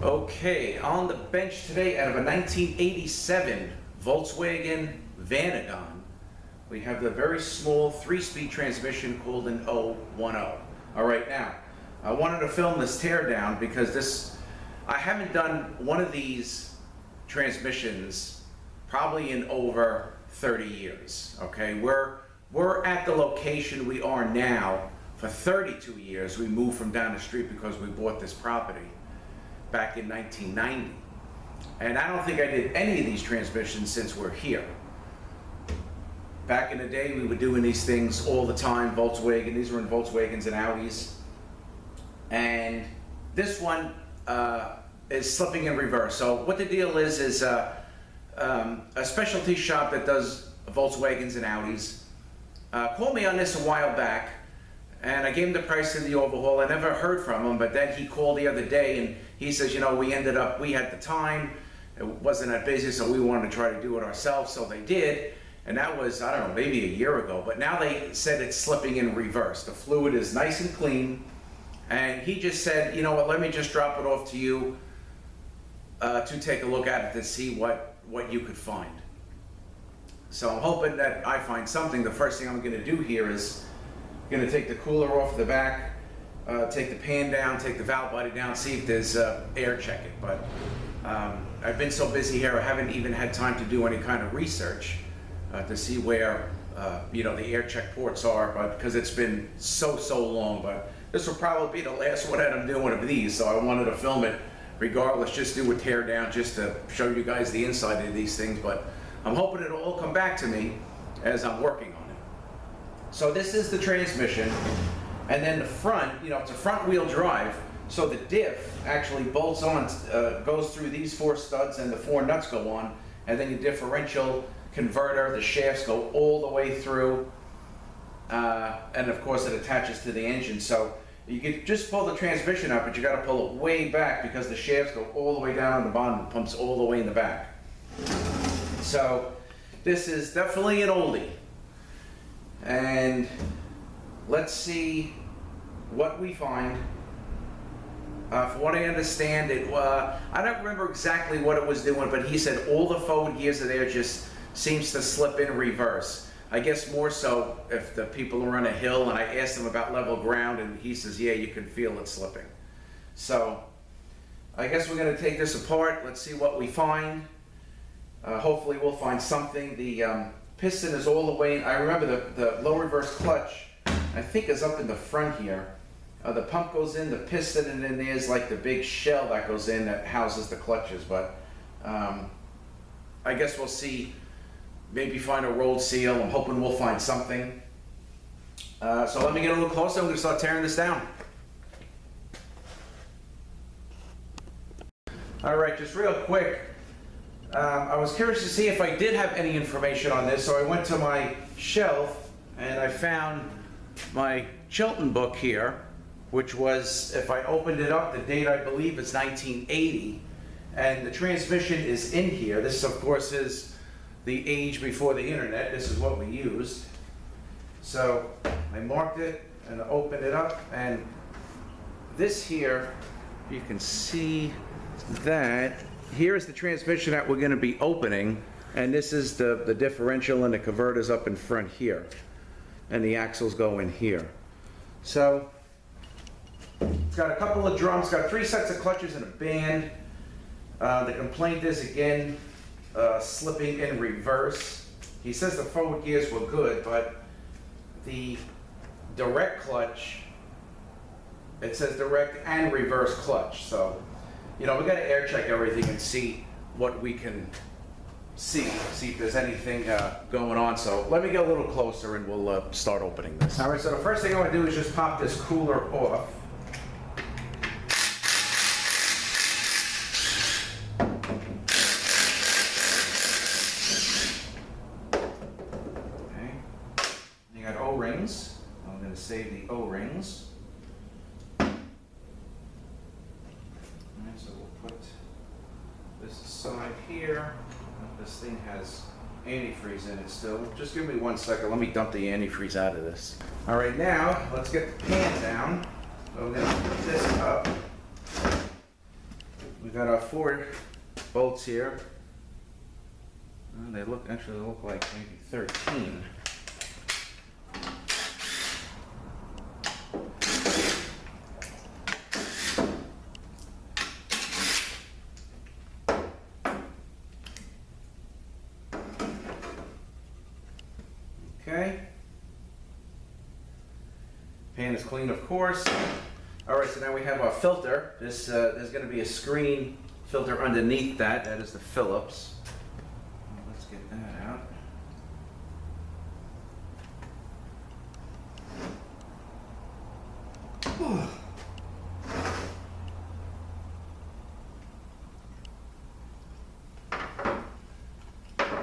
Okay, on the bench today out of a 1987 Volkswagen Vanagon, we have the very small 3-speed transmission called an 010. All right, now, I wanted to film this teardown because I haven't done one of these transmissions probably in over 30 years, okay? We're at the location we are now for 32 years. We moved from down the street because we bought this property back in 1990. And I don't think I did any of these transmissions since we're here. Back in the day, we were doing these things all the time, Volkswagen. These were in Volkswagens and Audis. And this one is slipping in reverse. So what the deal is a specialty shop that does Volkswagens and Audis called me on this a while back, and I gave him the price of the overhaul. I never heard from him, but then he called the other day and he says, you know, we had the time, it wasn't that busy, so we wanted to try to do it ourselves, so they did. And that was, I don't know, maybe a year ago, but now they said it's slipping in reverse. The fluid is nice and clean, and he just said, you know what, let me just drop it off to you to take a look at it to see what you could find. So I'm hoping that I find something. The first thing I'm gonna do here is gonna take the cooler off the back, take the pan down, take the valve body down, see if there's air checking. But I've been so busy here, I haven't even had time to do any kind of research to see where you know, the air check ports are, but because it's been so long. But this will probably be the last one that I'm doing of these, so I wanted to film it regardless, just do a tear down, just to show you guys the inside of these things. But I'm hoping it'll all come back to me as I'm working on it. So this is the transmission, and then the front, you know, it's a front wheel drive, so the diff actually bolts on, goes through these 4 studs, and the 4 nuts go on, and then your differential converter, the shafts go all the way through, and of course it attaches to the engine. So you can just pull the transmission up, but you got to pull it way back because the shafts go all the way down on the bottom, the pump's all the way in the back. So this is definitely an oldie. And let's see what we find. From what I understand, I don't remember exactly what it was doing, but he said all the forward gears of there just seems to slip in reverse. I guess more so if the people are on a hill, and I asked him about level ground, and he says, yeah, you can feel it slipping. So I guess we're going to take this apart. Let's see what we find. Hopefully we'll find something. The piston is all the way, I remember the low reverse clutch, I think, is up in the front here. The pump goes in, the piston, and then there's like the big shell that goes in that houses the clutches. But I guess we'll see, maybe find a rolled seal. I'm hoping we'll find something. So let me get a little closer. I'm going to start tearing this down. All right, just real quick. I was curious to see if I did have any information on this, so I went to my shelf and I found my Chilton book here, which was, if I opened it up, the date I believe is 1980, and the transmission is in here. This, of course, is the age before the internet. This is what we used. So I marked it and opened it up, and this here, you can see that here is the transmission that we're going to be opening, and this is the differential, and the converter's up in front here, and the axles go in here. So it's got a couple of drums, got 3 sets of clutches and a band. The complaint is, again, slipping in reverse. He says the forward gears were good, but the direct clutch, it says direct and reverse clutch. So, you know, we got to air check everything and see what we can see if there's anything going on. So let me get a little closer and we'll start opening this. All right, so the first thing I want to do is just pop this cooler off. Okay, you got O-rings. I'm going to save the O-rings. So we'll put this aside here. This thing has antifreeze in it still. Just give me 1 second. Let me dump the antifreeze out of this. All right, now let's get the pan down. So we're going to put this up. We got our 4 bolts here. They actually look like maybe 13. Okay. Pan is clean, of course. All right, so now we have our filter. This there's going to be a screen filter underneath that. That is the Phillips. Let's get that out.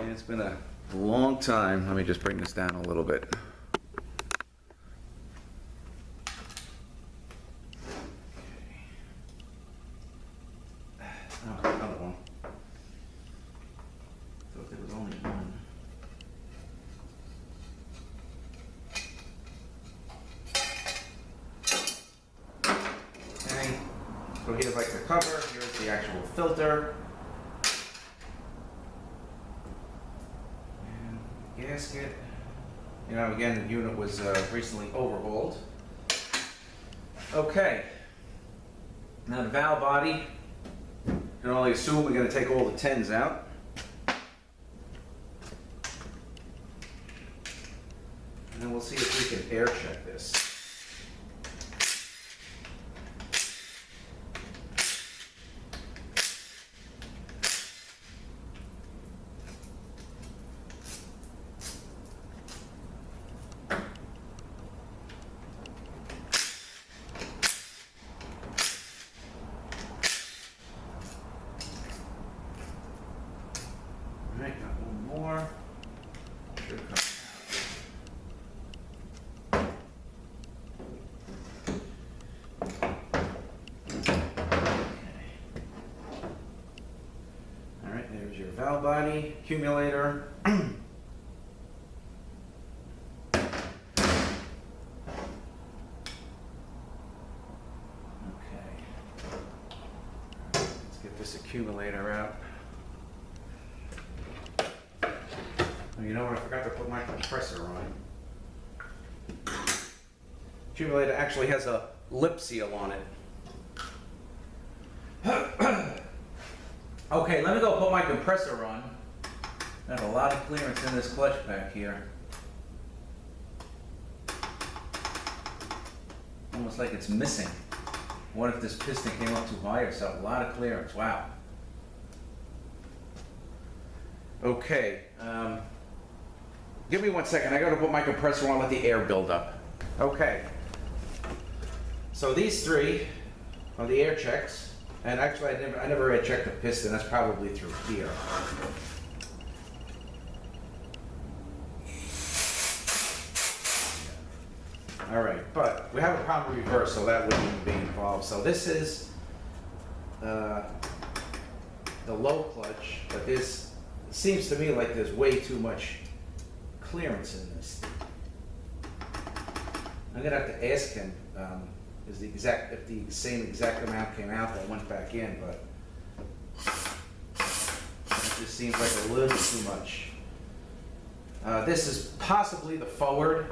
And it's been a long time. Let me just bring this down a little bit. Oh, another one. Thought there was only one. Okay. So here's like the cover. Here's the actual filter. And gasket. You know, again, the unit was recently overhauled. Okay. Now the valve body. You can only assume we're going to take all the 10s out. And then we'll see if we can air check this. All right, got one more. Should come out. All right, there's your valve body, accumulator. This accumulator out. Oh, you know what? I forgot to put my compressor on. Accumulator actually has a lip seal on it. Okay, let me go put my compressor on. I have a lot of clearance in this clutch pack here. Almost like it's missing. What if this piston came up too high or something? A lot of clearance, wow. Okay, give me 1 second. I gotta put my compressor on, let the air build up. Okay, so these 3 are the air checks. And actually, I never air checked the piston. That's probably through here. All right, but we have a power reverse, so that wouldn't even be involved. So this is the low clutch, but this it seems to me like there's way too much clearance in this. I'm gonna have to ask him if the same exact amount came out that went back in, but it just seems like a little too much. This is possibly the forward.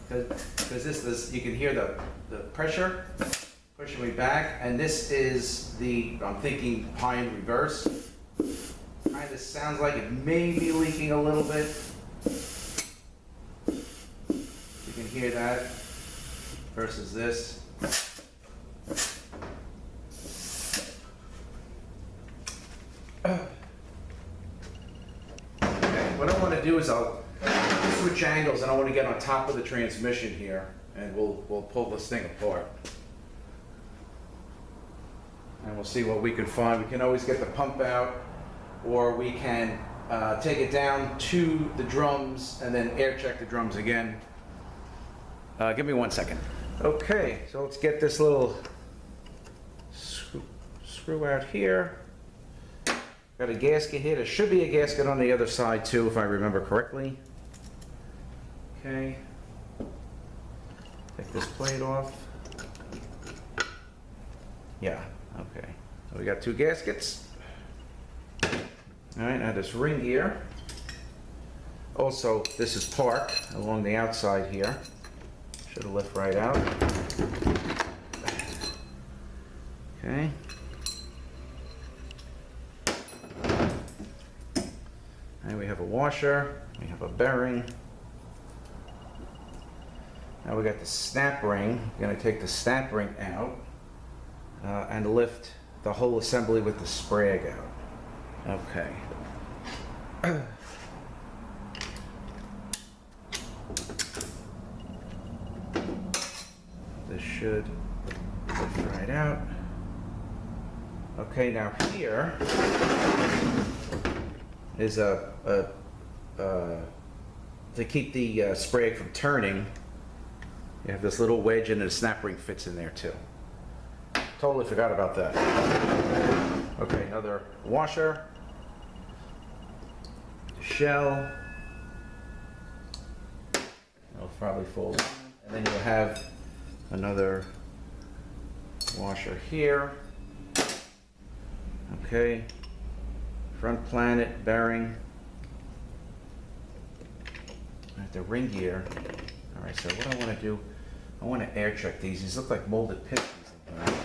Because this, you can hear the pressure pushing me back, and this is the, I'm thinking behind reverse. Kind of sounds like it may be leaking a little bit. You can hear that versus this. Okay, what I want to do is I'll switch angles, and I want to get on top of the transmission here, and we'll pull this thing apart. And we'll see what we can find. We can always get the pump out, or we can take it down to the drums and then air check the drums again. Give me 1 second. Okay, so let's get this little screw out here. Got a gasket here. There should be a gasket on the other side too, if I remember correctly. Okay. Take this plate off. Yeah, okay. We got 2 gaskets. All right, now this ring gear. Also, this is park along the outside here. Should lift right out. Okay. And we have a washer, we have a bearing. Now we got the snap ring. We're going to take the snap ring out and lift the whole assembly with the sprag out. Okay. This should lift right out. Okay, now here is to keep the sprag from turning. You have this little wedge and a snap ring fits in there too. Totally forgot about that. Okay, another washer, shell. It'll probably fold. And then you'll have another washer here. Okay, front planet, bearing. The ring gear. All right, so what I want to do, I want to air check these. These look like molded pistons in here.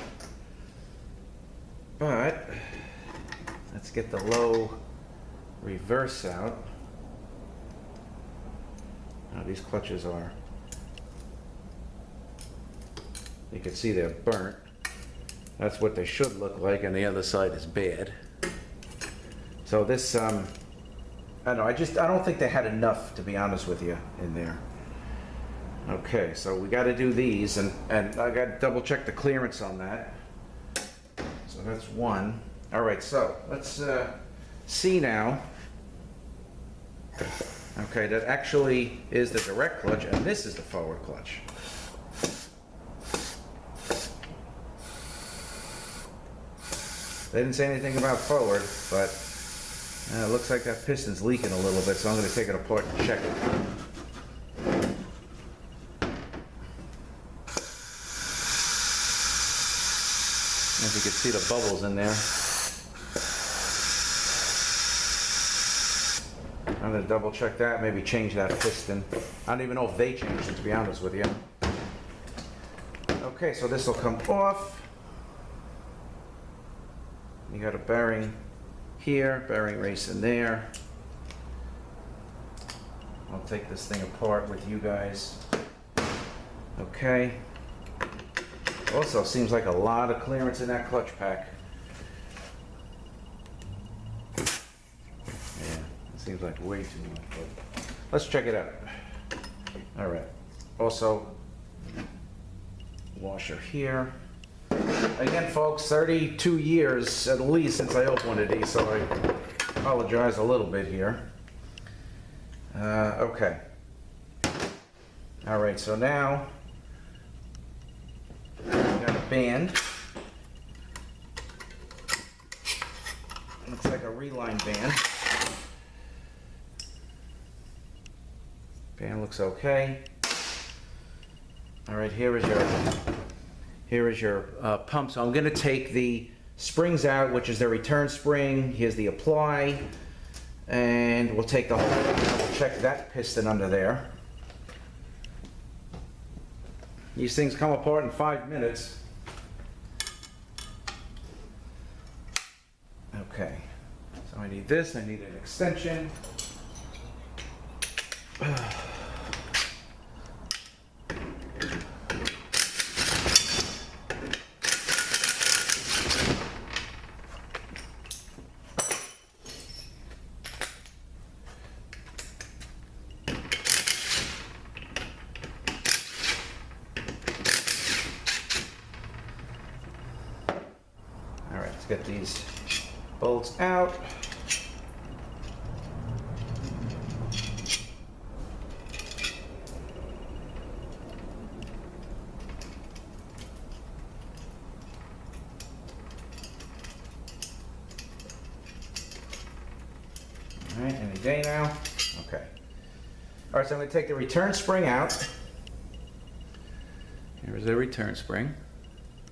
But let's get the low reverse out. Now these clutches are, you can see they're burnt. That's what they should look like, and the other side is bad. So this, I don't know, I don't think they had enough, to be honest with you, in there. Okay, so we got to do these, and I got to double check the clearance on that. So that's one. All right, so let's see now. Okay, that actually is the direct clutch, and this is the forward clutch. They didn't say anything about forward, but it looks like that piston's leaking a little bit, so I'm going to take it apart and check it. As you can see the bubbles in there. I'm going to double check that, maybe change that piston. I don't even know if they changed it, to be honest with you. Okay, so this will come off. You got a bearing here, bearing race in there. I'll take this thing apart with you guys. Okay. Also, seems like a lot of clearance in that clutch pack. Yeah, it seems like way too much, but let's check it out. All right. Also, washer here. Again, folks, 32 years at least since I opened one of these, so I apologize a little bit here. Okay. All right, so now we got a band. Looks like a reline band. Band looks okay. All right, here is your pump. So I'm going to take the springs out, which is the return spring. Here's the apply, and we'll take the whole thing. We'll check that piston under there. These things come apart in 5 minutes. Okay, so I need this. I need an extension. Get these bolts out. All right, any day now. Okay. All right, so I'm going to take the return spring out. Here's the return spring.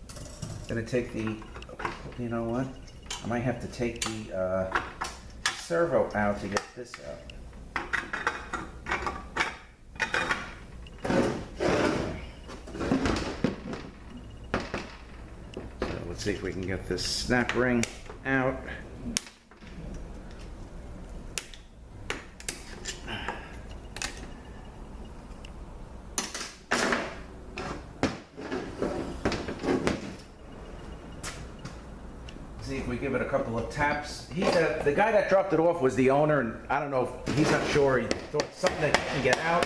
I'm going to take the You know what? I might have to take the servo out to get this out. So let's see if we can get this snap ring out. See if we give it a couple of taps. The guy that dropped it off was the owner, and I don't know if he's not sure. He thought something that couldn't get out.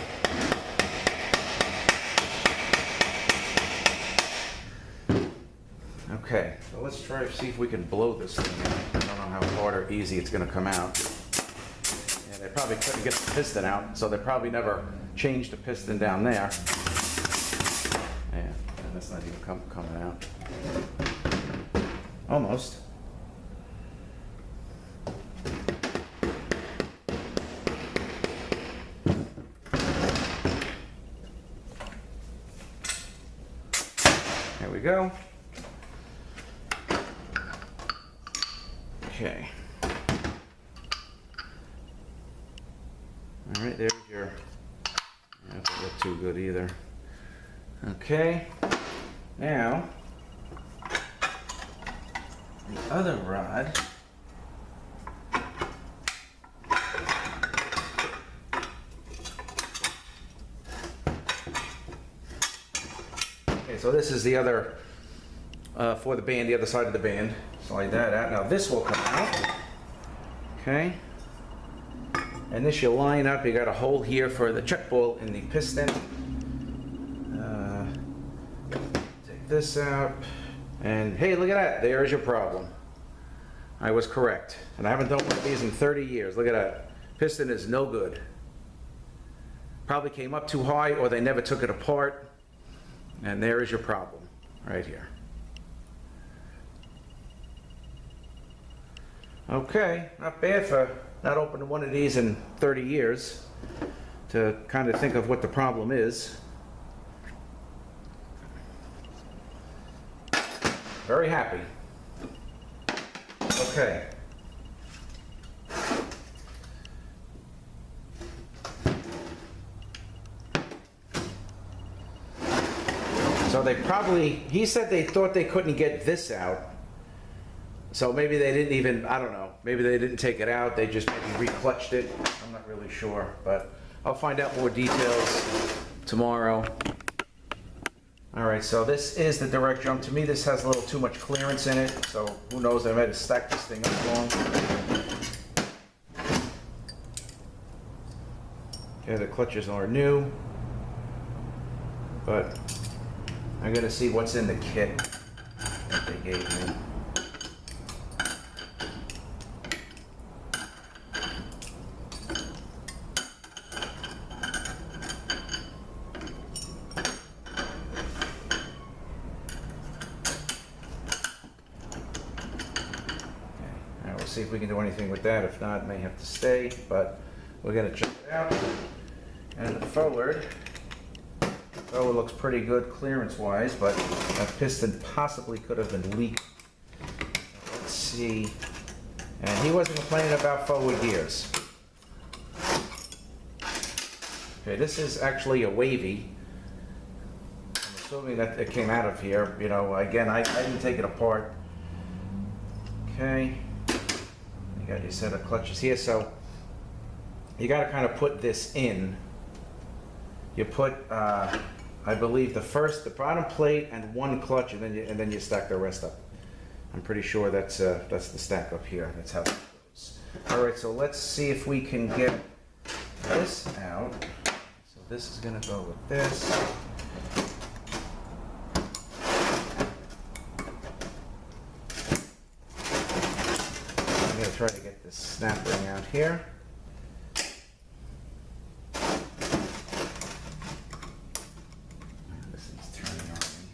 Okay, so let's try to see if we can blow this thing. I don't know how hard or easy it's going to come out. Yeah, they probably couldn't get the piston out, so they probably never changed the piston down there. Yeah, and that's not even coming out. Almost. There we go. Okay. All right, there's your. That doesn't look too good either. Okay. Now, the other rod. Okay, so this is the other for the band, the other side of the band. Slide that out. Now this will come out. Okay. And this you line up. You got a hole here for the check ball in the piston. Take this out. And hey, look at that. There's your problem. I was correct. And I haven't done one of these in 30 years. Look at that. Piston is no good. Probably came up too high, or they never took it apart. And there is your problem right here. Okay, not bad for not opening one of these in 30 years to kind of think of what the problem is. Very happy. Okay. So they probably, he said they thought they couldn't get this out. So maybe they didn't even, I don't know, maybe they didn't take it out, they just maybe reclutched it. I'm not really sure, but I'll find out more details tomorrow. All right, so this is the direct jump. To me, this has a little too much clearance in it, so who knows, I might have stacked this thing up wrong. Okay, the clutches are new, but I'm gonna see what's in the kit that they gave me. See if we can do anything with that. If not, it may have to stay, but we're going to check it out. And the forward looks pretty good clearance-wise, but that piston possibly could have been leaked. Let's see. And he wasn't complaining about forward gears. Okay, this is actually a wavy. I'm assuming that it came out of here. You know, again, I didn't take it apart. Okay. Got your set of clutches here, so you got to kind of put this in. You put, I believe, the bottom plate and one clutch, and then you stack the rest up. I'm pretty sure that's the stack up here. That's how it goes. All right, so let's see if we can get this out. So this is going to go with this. Try to get this snap ring out here. This is turning on me.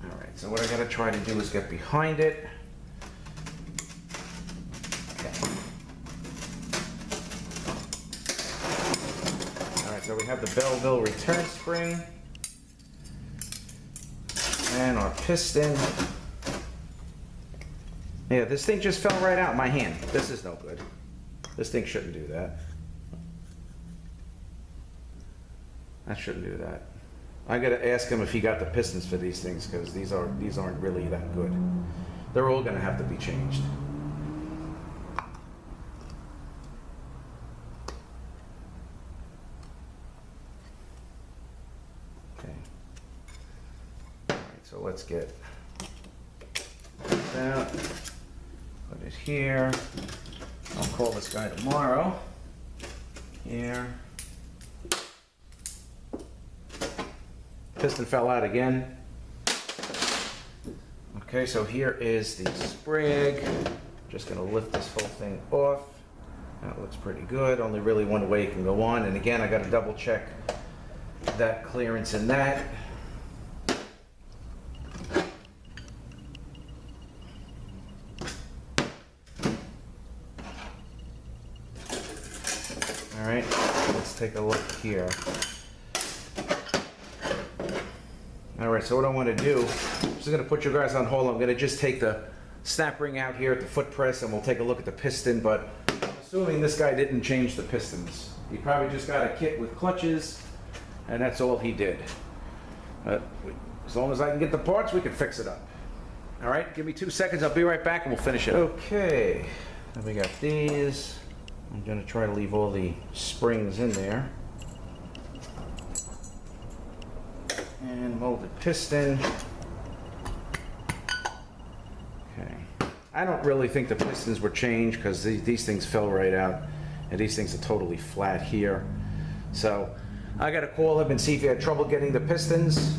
All right, so what I got to try to do is get behind it. Okay. All right, so we have the Belleville return spring and our piston. Yeah, this thing just fell right out in my hand. This is no good. This thing shouldn't do that. That shouldn't do that. I gotta ask him if he got the pistons for these things, because these aren't really that good. They're all gonna have to be changed. Okay. All right, so let's get that. Put it here. I'll call this guy tomorrow. Here. Piston fell out again. Okay, so here is the sprig. Just gonna lift this whole thing off. That looks pretty good. Only really one way it can go on. And again, I gotta double check that clearance in that. All right, let's take a look here. All right, so what I want to do, I'm just going to put you guys on hold. I'm going to just take the snap ring out here at the foot press and we'll take a look at the piston, but I'm assuming this guy didn't change the pistons. He probably just got a kit with clutches and that's all he did. As long as I can get the parts, we can fix it up. All right, give me 2 seconds. I'll be right back and we'll finish it. Okay, then we got these. I'm going to try to leave all the springs in there. And molded piston. Okay. I don't really think the pistons were changed because these things fell right out. And these things are totally flat here. So I got to call him and see if he had trouble getting the pistons.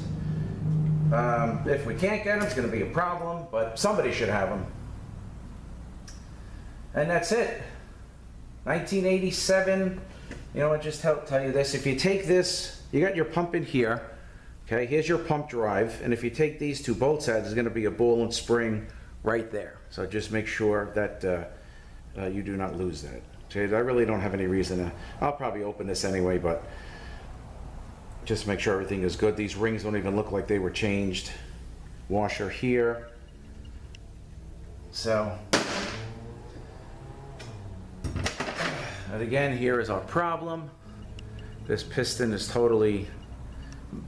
If we can't get them, it's going to be a problem. But somebody should have them. And that's it. 1987. You know what, just tell you this. If you take this, you got your pump in here. Okay, here's your pump drive, and if you take these two bolts out, there's going to be a ball and spring right there. So just make sure that you do not lose that. Okay, I really don't have any reason to. I'll probably open this anyway, but just make sure everything is good. These rings don't even look like they were changed. Washer here. So, and again, here is our problem. This piston is totally.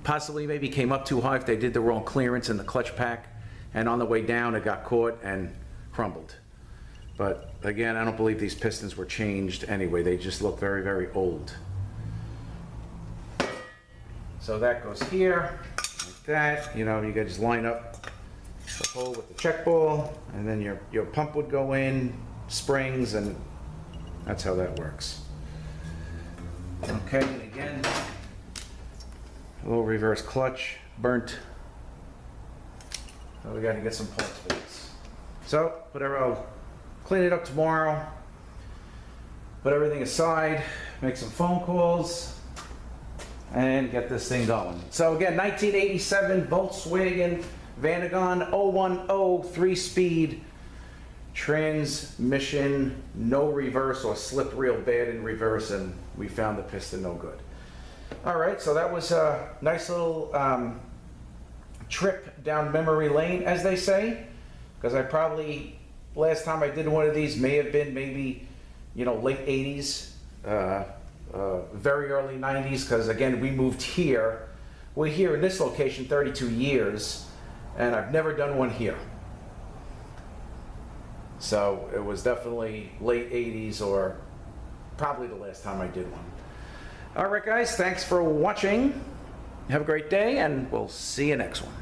Possibly maybe came up too high if they did the wrong clearance in the clutch pack, and on the way down it got caught and crumbled. But again, I don't believe these pistons were changed anyway. They just look very, very old. So that goes here, like that. You know, you can just line up the hole with the check ball, and then your pump would go in, springs, and that's how that works. Okay, and again, a little reverse clutch, burnt. So we got to get some parts for this. So, whatever, I'll clean it up tomorrow, put everything aside, make some phone calls, and get this thing going. So again, 1987 Volkswagen Vanagon 010 3-speed transmission, no reverse or slip real bad in reverse, and we found the piston no good. All right, so that was a nice little trip down memory lane, as they say, because I probably, last time I did one of these may have been maybe, you know, late 80s, very early 90s, because again, we moved here. We're here in this location 32 years, and I've never done one here. So it was definitely late 80s or probably the last time I did one. All right, guys, thanks for watching. Have a great day, and we'll see you next one.